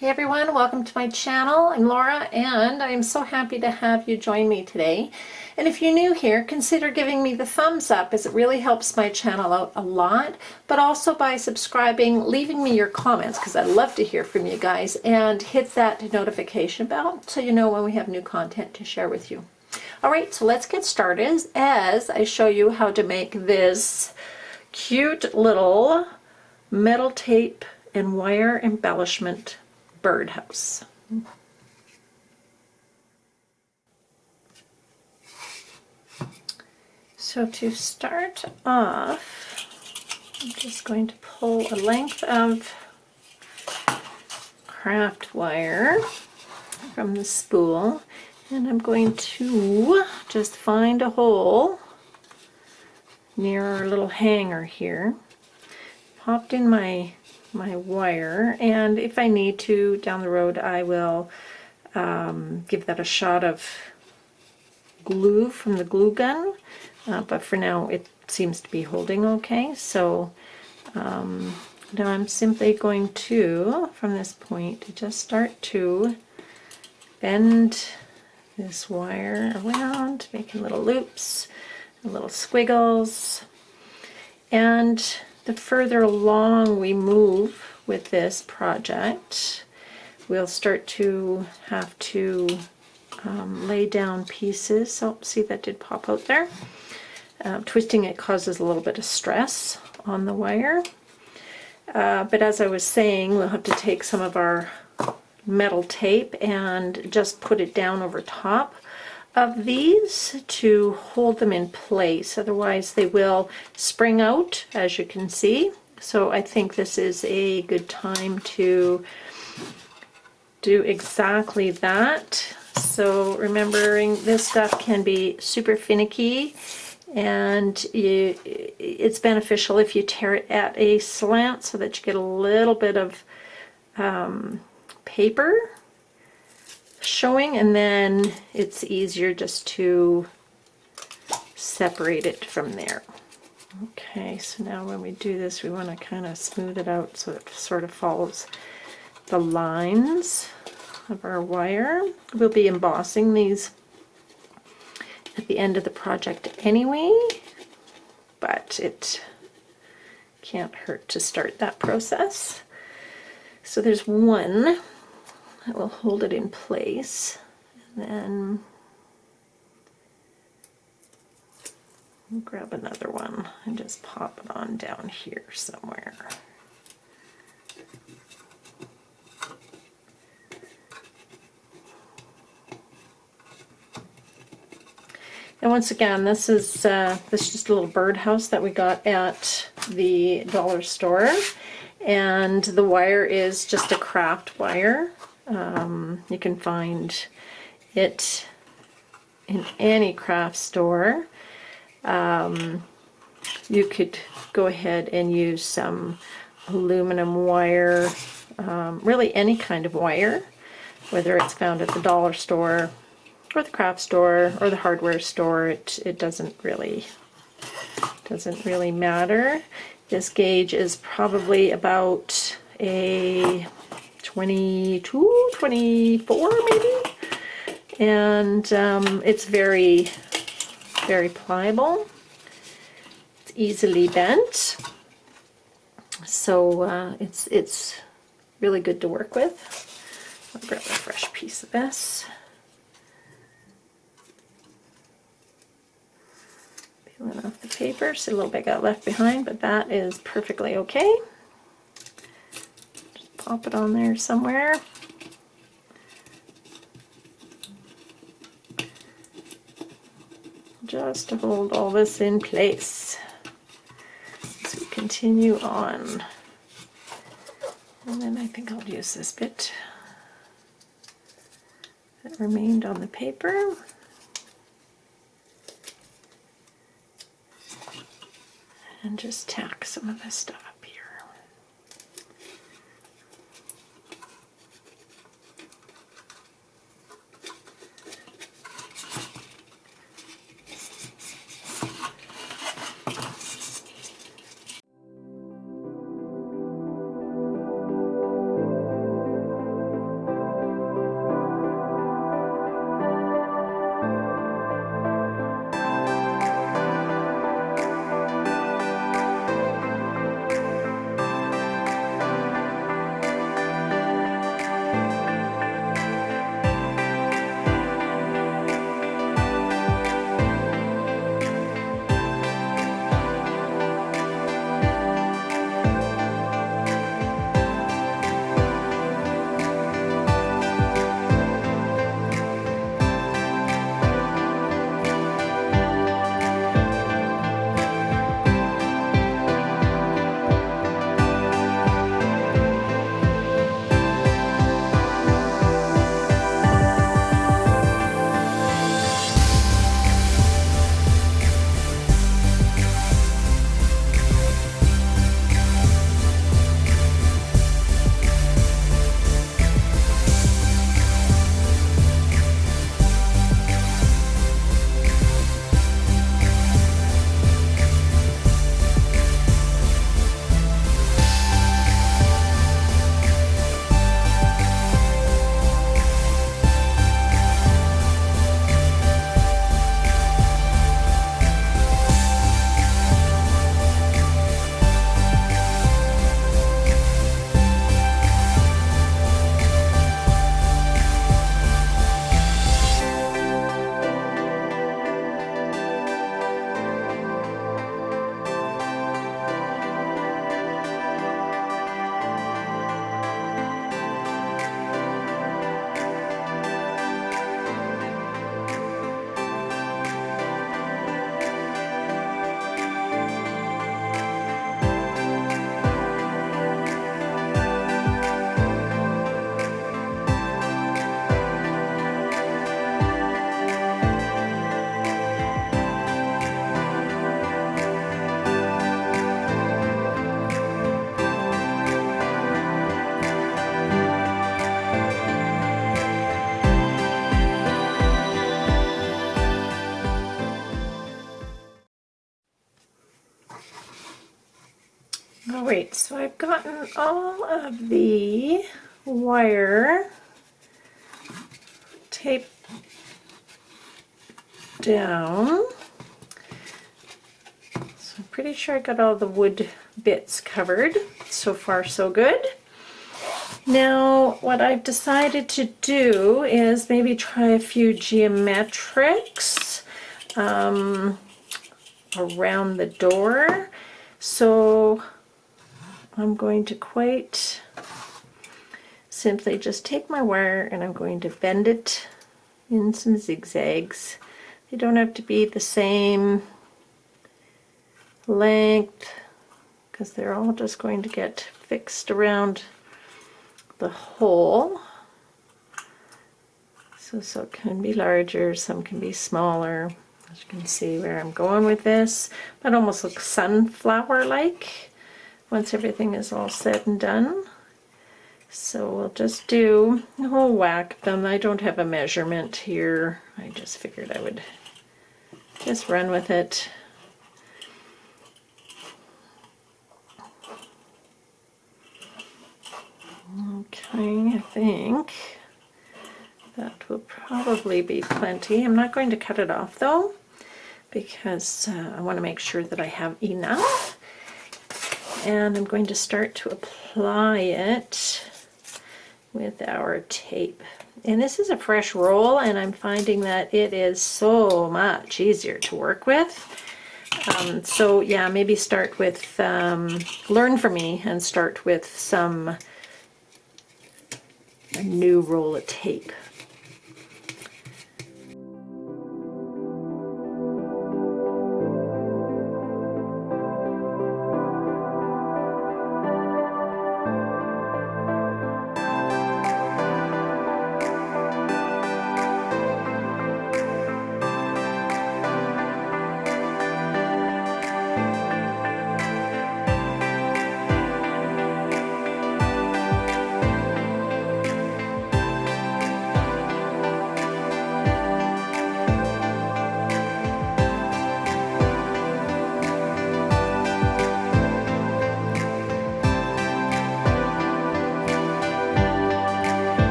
Hey everyone, welcome to my channel. I'm Laura and I'm so happy to have you join me today. And if you're new here, consider giving me the thumbs up as it really helps my channel out a lot, but also by subscribing, leaving me your comments because I'd love to hear from you guys, and hit that notification bell so you know when we have new content to share with you. Alright, so let's get started as I show you how to make this cute little metal tape and wire embellishment birdhouse. So to start off, I'm just going to pull a length of craft wire from the spool, and I'm going to just find a hole near our little hanger here. Popped in my wire, and if I need to down the road I will give that a shot of glue from the glue gun, but for now it seems to be holding okay. So now I'm simply going to, from this point, just start to bend this wire around, making little loops and little squiggles. And the further along we move with this project, we'll start to have to lay down pieces. So see, that did pop out there. Twisting it causes a little bit of stress on the wire. But as I was saying, we'll have to take some of our metal tape and just put it down over top of these to hold them in place. Otherwise they will spring out, as you can see. So I think this is a good time to do exactly that. So remembering this stuff can be super finicky, and it's beneficial if you tear it at a slant so that you get a little bit of paper showing, and then it's easier just to separate it from there. Okay, so now when we do this, we want to kind of smooth it out so it sort of follows the lines of our wire. We'll be embossing these at the end of the project anyway, but it can't hurt to start that process. So there's one that will hold it in place, and then we'll grab another one and just pop it on down here somewhere. And once again, this is just a little birdhouse that we got at the dollar store, and the wire is just a craft wire. You can find it in any craft store. You could go ahead and use some aluminum wire, really any kind of wire, whether it's found at the dollar store or the craft store or the hardware store. It doesn't really matter. This gauge is probably about a 22, 24 maybe, and it's very, very pliable. It's easily bent, so it's really good to work with. I'll grab a fresh piece of this. Peeling off the paper, so a little bit got left behind, but that is perfectly okay. Just pop it on there somewhere. Just to hold all this in place as we continue on. And then I think I'll use this bit that remained on the paper. And just tack some of this stuff up here. All right, so I've gotten all of the wire taped down. So I'm pretty sure I got all the wood bits covered. So far, so good. Now, what I've decided to do is maybe try a few geometrics around the door. So I'm going to quite simply just take my wire and I'm going to bend it in some zigzags. They don't have to be the same length because they're all just going to get fixed around the hole. So some can be larger, some can be smaller. As you can see where I'm going with this. That almost looks sunflower-like once everything is all said and done. So we'll just do a whole whack of them. I don't have a measurement here. I just figured I would just run with it. Okay, I think that will probably be plenty. I'm not going to cut it off though, because I want to make sure that I have enough. And I'm going to start to apply it with our tape. And this is a fresh roll, and I'm finding that it is so much easier to work with. So yeah, maybe start with, learn from me and start with a new roll of tape.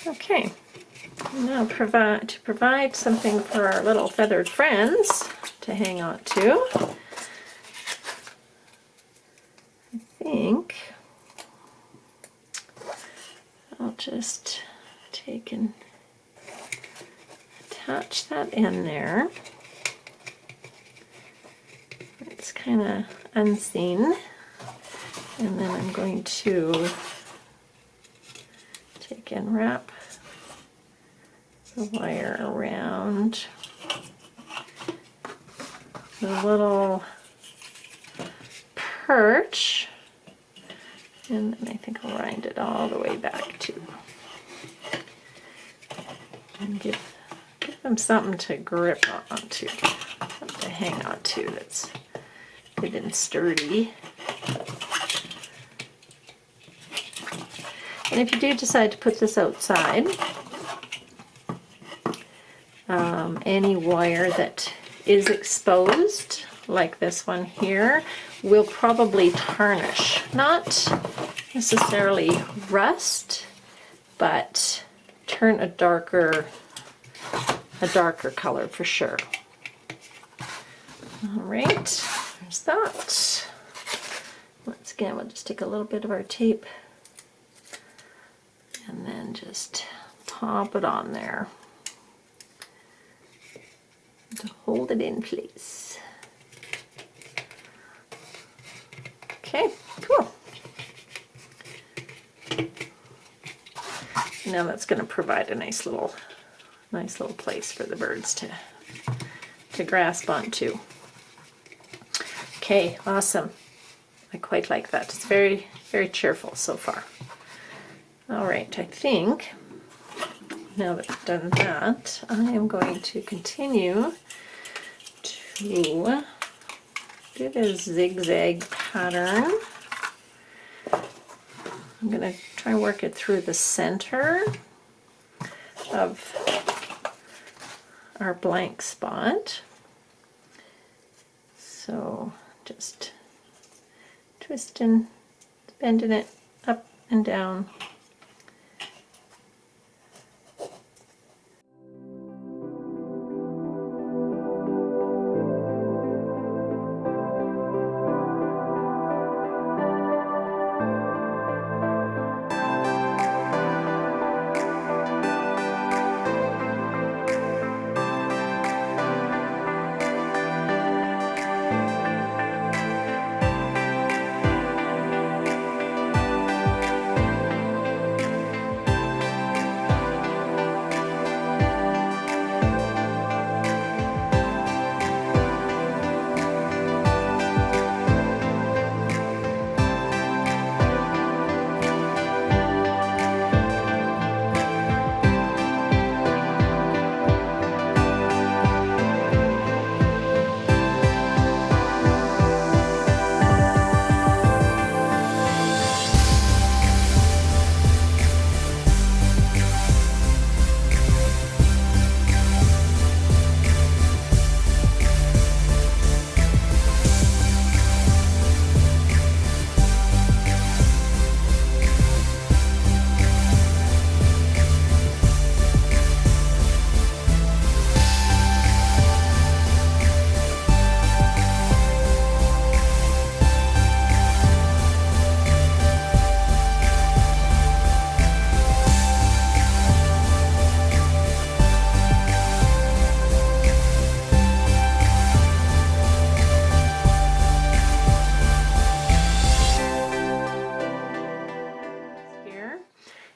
Okay, now to provide something for our little feathered friends to hang on to, I think I'll just take and attach that in there. It's kind of unseen, and then I'm going to take and wrap the wire around the little perch, and then I think I'll wind it all the way back too, and give them something to grip onto, something to hang on to that's good and sturdy. And if you do decide to put this outside, any wire that is exposed, like this one here, will probably tarnish. Not necessarily rust, but turn a darker color for sure. All right, there's that. Once again, we'll just take a little bit of our tape and then just pop it on there to hold it in place. Okay, cool. Now that's going to provide a nice little place for the birds to grasp onto. Okay, awesome. I quite like that. It's very, very cheerful so far. All right, I think now that I've done that, I am going to continue to do the zigzag pattern. I'm going to try and work it through the center of our blank spot. So just twisting, bending it up and down.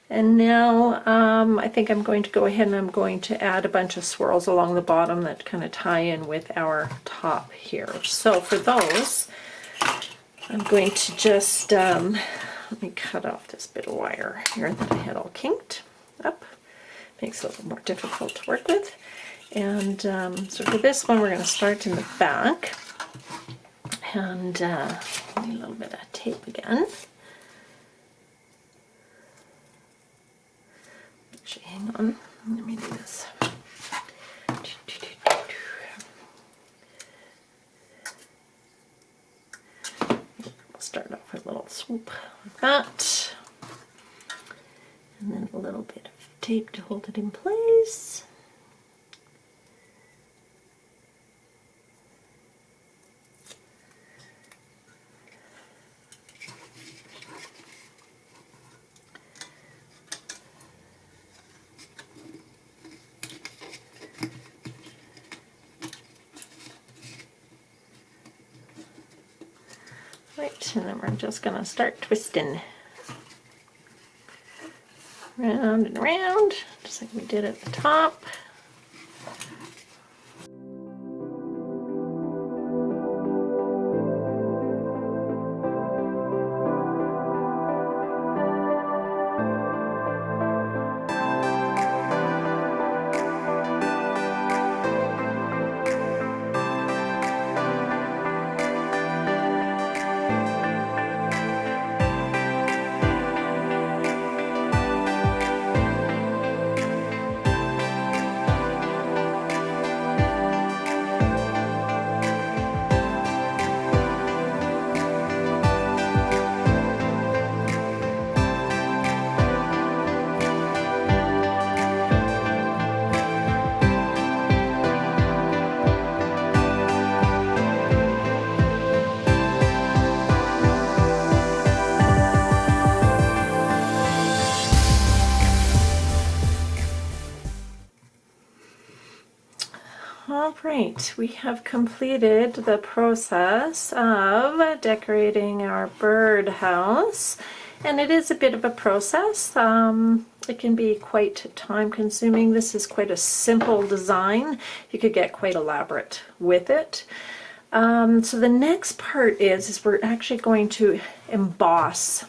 And now I think I'm going to go ahead and I'm going to add a bunch of swirls along the bottom that kind of tie in with our top here. So for those, I'm going to just, let me cut off this bit of wire here that I had all kinked up. Makes it a little more difficult to work with. And so for this one, we're going to start in the back. And a little bit of tape again. Actually, hang on, let me do this. We'll start off with a little swoop like that, and then a little bit of tape to hold it in place. Right, and then we're just going to start twisting round and around, just like we did at the top. Alright, we have completed the process of decorating our birdhouse, and it is a bit of a process. it can be quite time consuming. This is quite a simple design. You could get quite elaborate with it. So the next part is we're actually going to emboss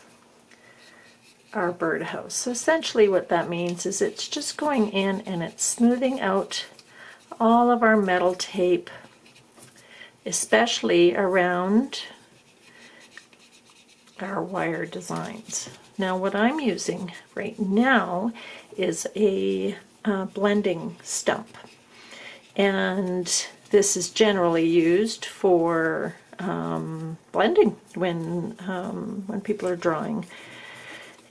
our birdhouse. So essentially what that means is it's just going in and it's smoothing out all of our metal tape, especially around our wire designs. Now what I'm using right now is a blending stump, and this is generally used for blending when people are drawing,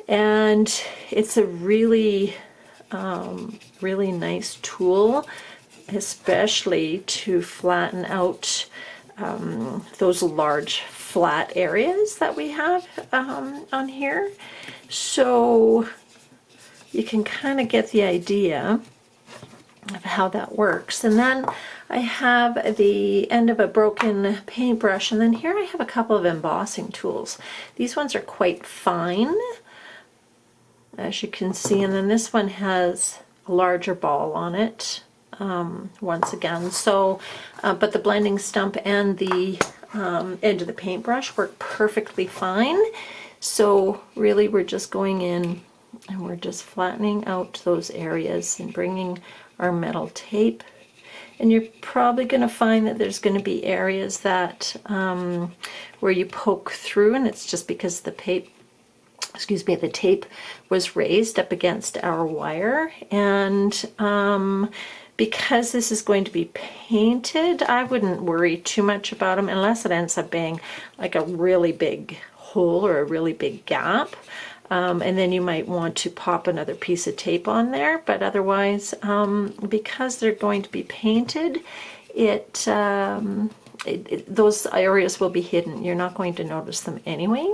and it's a really really nice tool, especially to flatten out those large flat areas that we have on here. So you can kind of get the idea of how that works. And then I have the end of a broken paintbrush, and then here I have a couple of embossing tools. These ones are quite fine, as you can see, and then this one has a larger ball on it, once again. So, but the blending stump and the end of the paintbrush work perfectly fine. So really we're just going in and we're just flattening out those areas and bringing our metal tape. And you're probably going to find that there's going to be areas that where you poke through, and it's just because the tape was raised up against our wire. And because this is going to be painted, I wouldn't worry too much about them unless it ends up being like a really big hole or a really big gap. And then you might want to pop another piece of tape on there, but otherwise, because they're going to be painted, those areas will be hidden. You're not going to notice them anyway.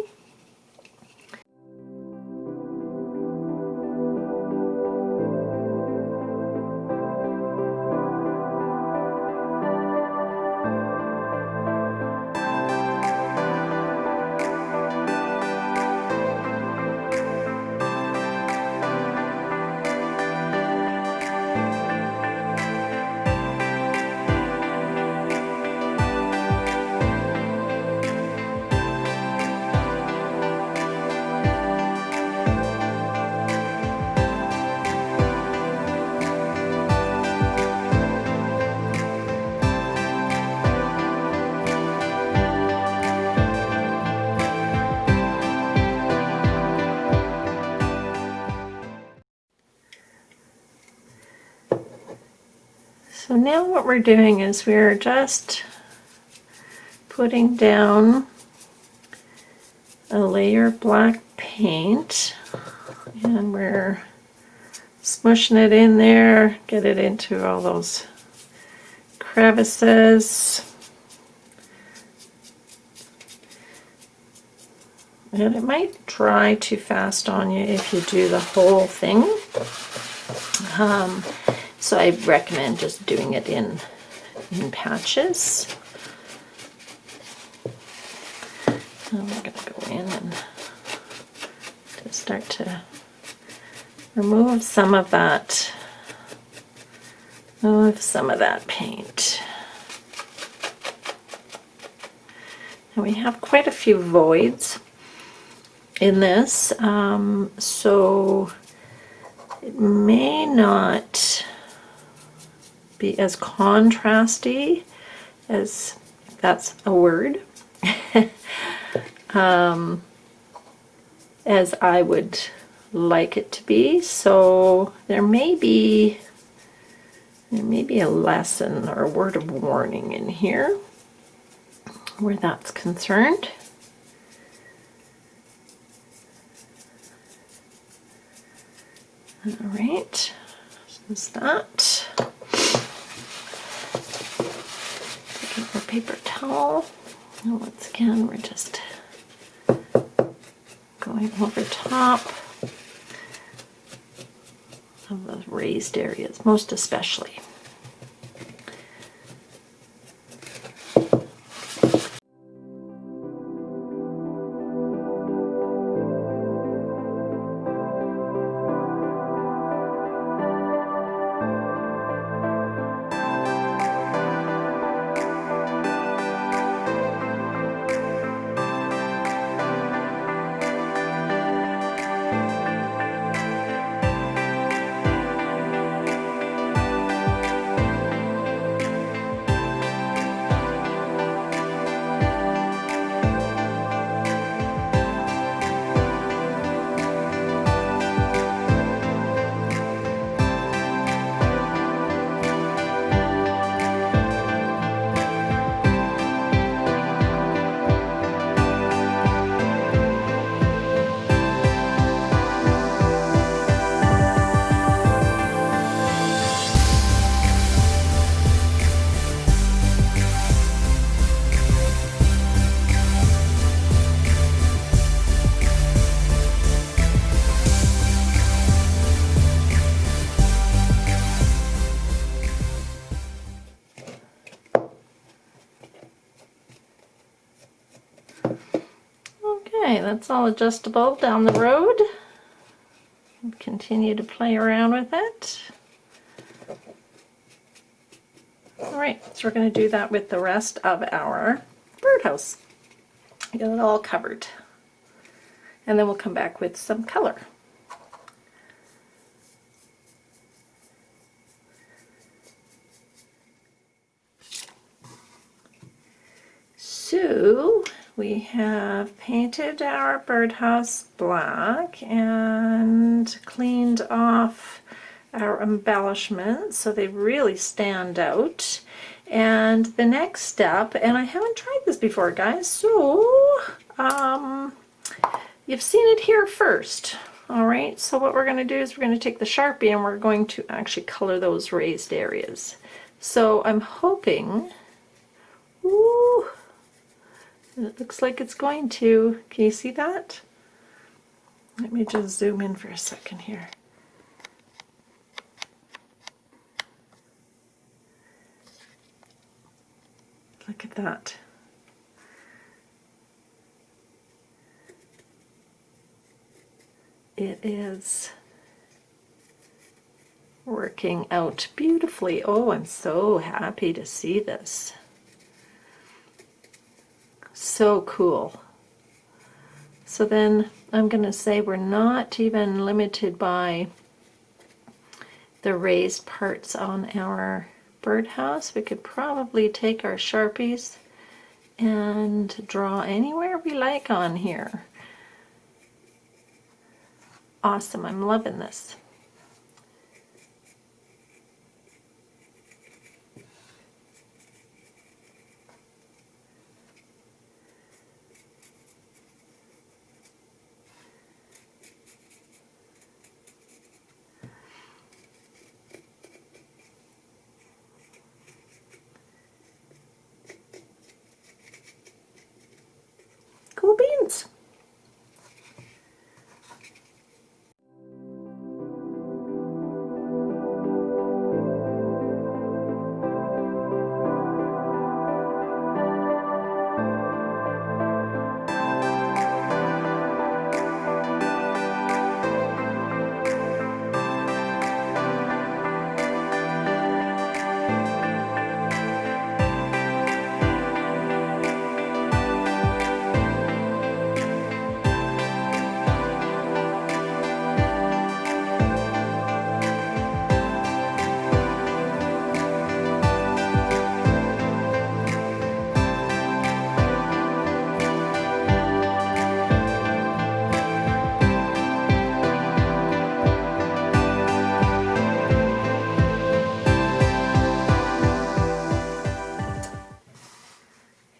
So now what we're doing is we're just putting down a layer of black paint, and we're smushing it in there, get it into all those crevices. And it might dry too fast on you if you do the whole thing. So I recommend just doing it in patches. And we're going to go in and just start to remove some of that paint. And we have quite a few voids in this, so it may not be as contrasty, as if that's a word, as I would like it to be. So there may be a lesson or a word of warning in here where that's concerned. All right, so there's that. Taking our paper towel. And once again, we're just going over top of those raised areas, most especially. that's all adjustable down the road. Continue to play around with it. Alright, so we're going to do that with the rest of our birdhouse. Get it all covered. And then we'll come back with some color. So we have painted our birdhouse black and cleaned off our embellishments so they really stand out. And the next step, and I haven't tried this before, guys, so you've seen it here first. Alright, so what we're going to do is we're going to take the Sharpie and we're going to actually color those raised areas. So I'm hoping, ooh, it looks like it's going to. Can you see that? Let me just zoom in for a second here. Look at that. It is working out beautifully. Oh, I'm so happy to see this. So cool. So then I'm going to say we're not even limited by the raised parts on our birdhouse. We could probably take our Sharpies and draw anywhere we like on here. Awesome, I'm loving this. Cool beans.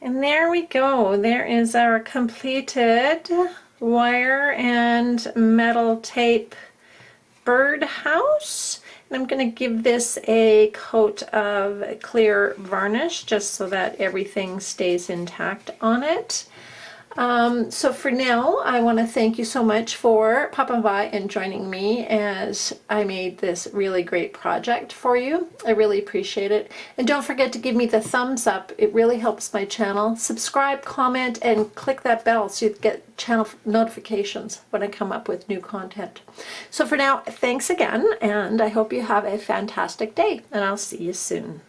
And there we go. There is our completed wire and metal tape birdhouse. And I'm going to give this a coat of clear varnish just so that everything stays intact on it. So for now, I want to thank you so much for popping by and joining me as I made this really great project for you. I really appreciate it. And don't forget to give me the thumbs up. It really helps my channel. Subscribe, comment, and click that bell so you get channel notifications when I come up with new content. So for now, thanks again, and I hope you have a fantastic day, and I'll see you soon.